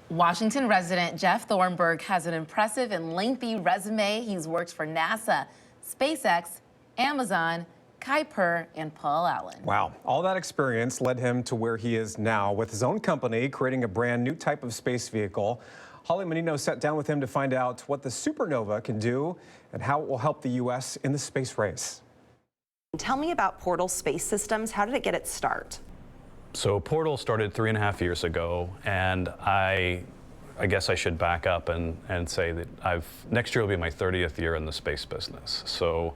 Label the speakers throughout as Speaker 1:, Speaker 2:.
Speaker 1: Washington resident Jeff Thornburg has an impressive and lengthy resume. He's worked for NASA, SpaceX, Amazon, Kuiper, and Paul Allen.
Speaker 2: Wow, all that experience led him to where he is now with his own company, creating a brand new type of space vehicle. Holly Menino sat down with him to find out what the Supernova can do and how it will help the U.S. in the space race.
Speaker 3: Tell me about Portal Space Systems. How did it get its start?
Speaker 4: So Portal started 3.5 years ago, and I guess I should back up and say that next year will be my 30th year in the space business. So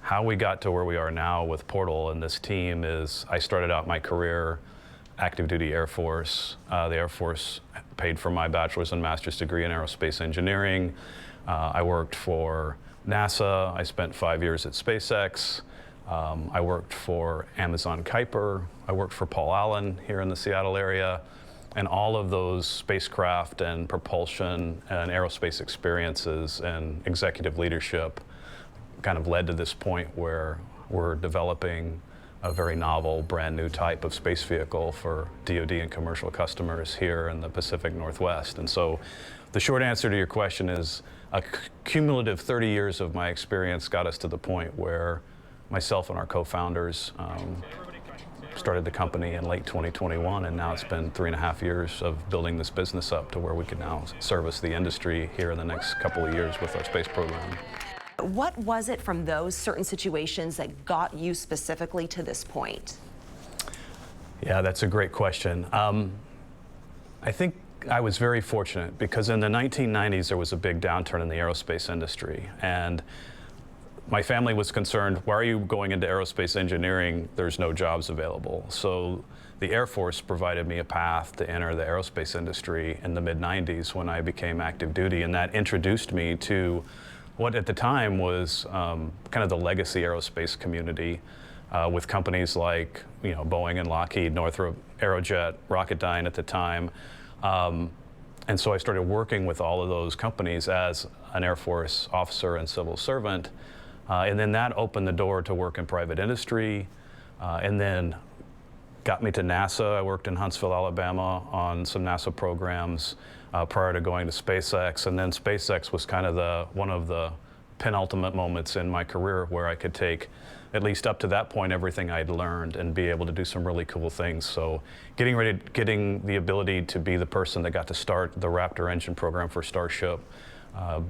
Speaker 4: how we got to where we are now with Portal and this team is I started out my career active duty Air Force. The Air Force paid for my bachelor's and master's degree in aerospace engineering. I worked for NASA. I spent 5 years at SpaceX. I worked for Amazon Kuiper. I worked for Paul Allen here in the Seattle area. And all of those spacecraft and propulsion and aerospace experiences and executive leadership kind of led to this point where we're developing a very novel, brand new type of space vehicle for DoD and commercial customers here in the Pacific Northwest. And so the short answer to your question is a cumulative 30 years of my experience got us to the point where myself and our co-founders started the company in late 2021, and now it's been 3.5 years of building this business up to where we can now service the industry here in the next couple of years with our space program.
Speaker 3: What was it from those certain situations that got you specifically to this point?
Speaker 4: Yeah, that's a great question. I think I was very fortunate because in the 1990s there was a big downturn in the aerospace industry, and my family was concerned, why are you going into aerospace engineering? There's no jobs available. So the Air Force provided me a path to enter the aerospace industry in the mid-90s when I became active duty, and that introduced me to what at the time was kind of the legacy aerospace community with companies like Boeing and Lockheed, Northrop, Aerojet, Rocketdyne at the time. And so I started working with all of those companies as an Air Force officer and civil servant. And then that opened the door to work in private industry, and then got me to NASA. I worked in Huntsville, Alabama on some NASA programs prior to going to SpaceX. And then SpaceX was kind of one of the penultimate moments in my career where I could take, at least up to that point, everything I'd learned and be able to do some really cool things. So getting the ability to be the person that got to start the Raptor engine program for Starship,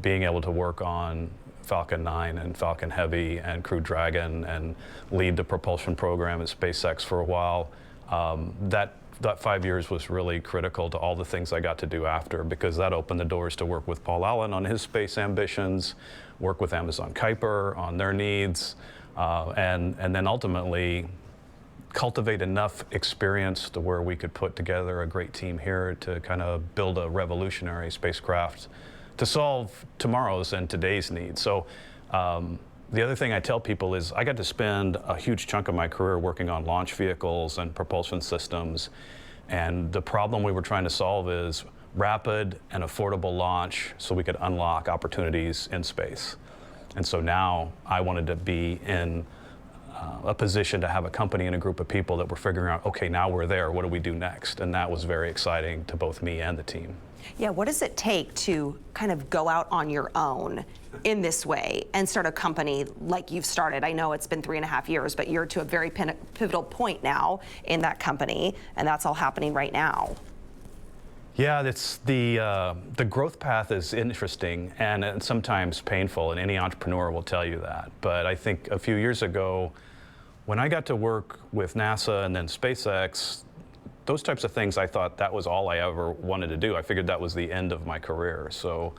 Speaker 4: being able to work on Falcon 9 and Falcon Heavy and Crew Dragon and lead the propulsion program at SpaceX for a while. That 5 years was really critical to all the things I got to do after, because that opened the doors to work with Paul Allen on his space ambitions, work with Amazon Kuiper on their needs, and then ultimately cultivate enough experience to where we could put together a great team here to kind of build a revolutionary spacecraft to solve tomorrow's and today's needs. So the other thing I tell people is I got to spend a huge chunk of my career working on launch vehicles and propulsion systems, and the problem we were trying to solve is rapid and affordable launch so we could unlock opportunities in space. And so now I wanted to be in a position to have a company and a group of people that were figuring out, okay, now we're there, what do we do next? And that was very exciting to both me and the team.
Speaker 3: Yeah, what does it take to kind of go out on your own in this way and start a company like you've started? I know it's been 3.5 years, but you're to a very pivotal point now in that company, and that's all happening right now.
Speaker 4: Yeah, it's the growth path is interesting and sometimes painful, and any entrepreneur will tell you that. But I think a few years ago, when I got to work with NASA and then SpaceX, those types of things, I thought that was all I ever wanted to do. I figured that was the end of my career. So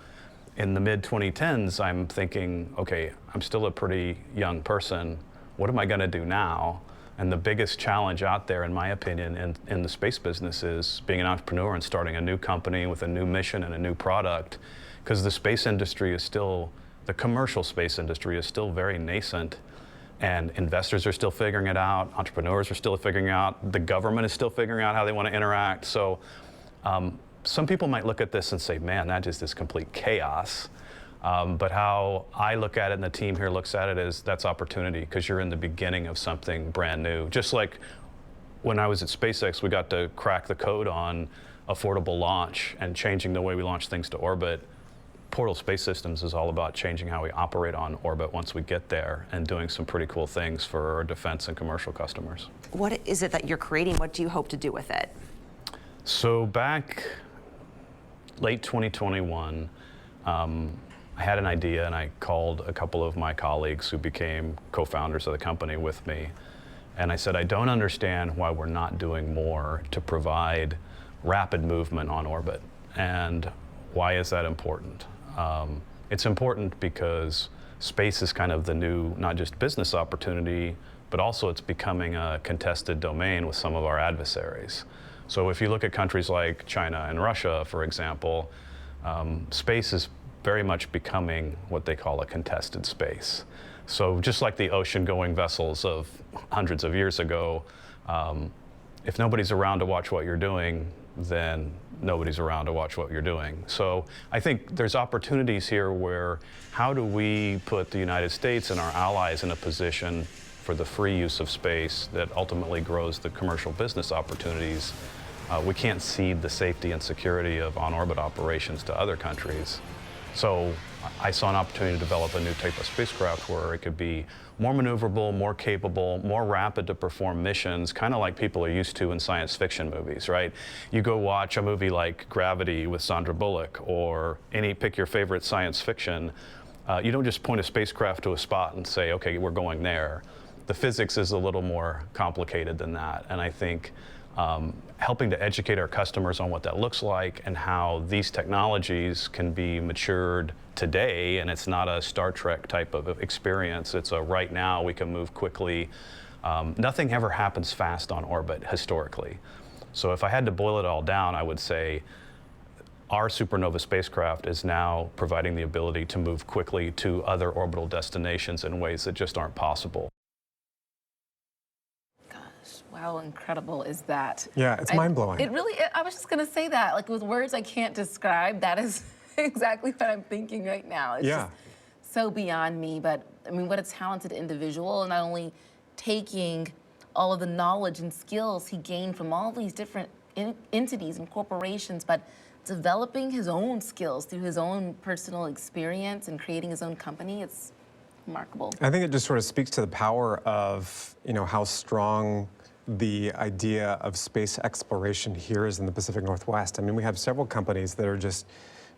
Speaker 4: in the mid-2010s, I'm thinking, okay, I'm still a pretty young person. What am I going to do now? And the biggest challenge out there, in my opinion, in the space business is being an entrepreneur and starting a new company with a new mission and a new product, because the space industry is still, the commercial space industry is still very nascent. And investors are still figuring it out, entrepreneurs are still figuring out, the government is still figuring out how they want to interact. So some people might look at this and say, man, that just is complete chaos. But how I look at it and the team here looks at it is that's opportunity, because you're in the beginning of something brand new. Just like when I was at SpaceX, we got to crack the code on affordable launch and changing the way we launch things to orbit, Portal Space Systems is all about changing how we operate on orbit once we get there and doing some pretty cool things for our defense and commercial customers.
Speaker 3: What is it that you're creating? What do you hope to do with it?
Speaker 4: So back late 2021, I had an idea and I called a couple of my colleagues who became co-founders of the company with me. And I said, I don't understand why we're not doing more to provide rapid movement on orbit. And why is that important? It's important because space is kind of the new, not just business opportunity, but also it's becoming a contested domain with some of our adversaries. So if you look at countries like China and Russia, for example, space is very much becoming what they call a contested space. So just like the ocean-going vessels of hundreds of years ago, if nobody's around to watch what you're doing, then nobody's around to watch what you're doing. So I think there's opportunities here where how do we put the United States and our allies in a position for the free use of space that ultimately grows the commercial business opportunities. We can't cede the safety and security of on-orbit operations to other countries. So I saw an opportunity to develop a new type of spacecraft where it could be more maneuverable, more capable, more rapid to perform missions, kind of like people are used to in science fiction movies, right? You go watch a movie like Gravity with Sandra Bullock or pick your favorite science fiction. You don't just point a spacecraft to a spot and say, okay, we're going there. The physics is a little more complicated than that. And I think helping to educate our customers on what that looks like and how these technologies can be matured today, and it's not a Star Trek type of experience, it's a right now, we can move quickly. Nothing ever happens fast on orbit historically. So if I had to boil it all down, I would say our Supernova spacecraft is now providing the ability to move quickly to other orbital destinations in ways that just aren't possible.
Speaker 1: How incredible is that?
Speaker 2: Yeah, it's mind-blowing.
Speaker 1: It really, I was just going to say that, like with words I can't describe, that is exactly what I'm thinking right now. It's just so beyond me, but I mean, what a talented individual, and not only taking all of the knowledge and skills he gained from all these different entities and corporations, but developing his own skills through his own personal experience and creating his own company. It's remarkable.
Speaker 2: I think it just sort of speaks to the power of, how strong the idea of space exploration here is in the Pacific Northwest. I mean, we have several companies that are just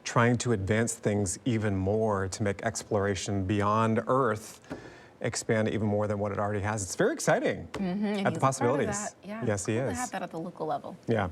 Speaker 2: trying to advance things even more to make exploration beyond Earth expand even more than what it already has. It's very exciting at the possibilities.
Speaker 1: Yeah,
Speaker 2: Yes, he
Speaker 1: cool
Speaker 2: is.
Speaker 1: to have that at the local level.
Speaker 2: Yeah.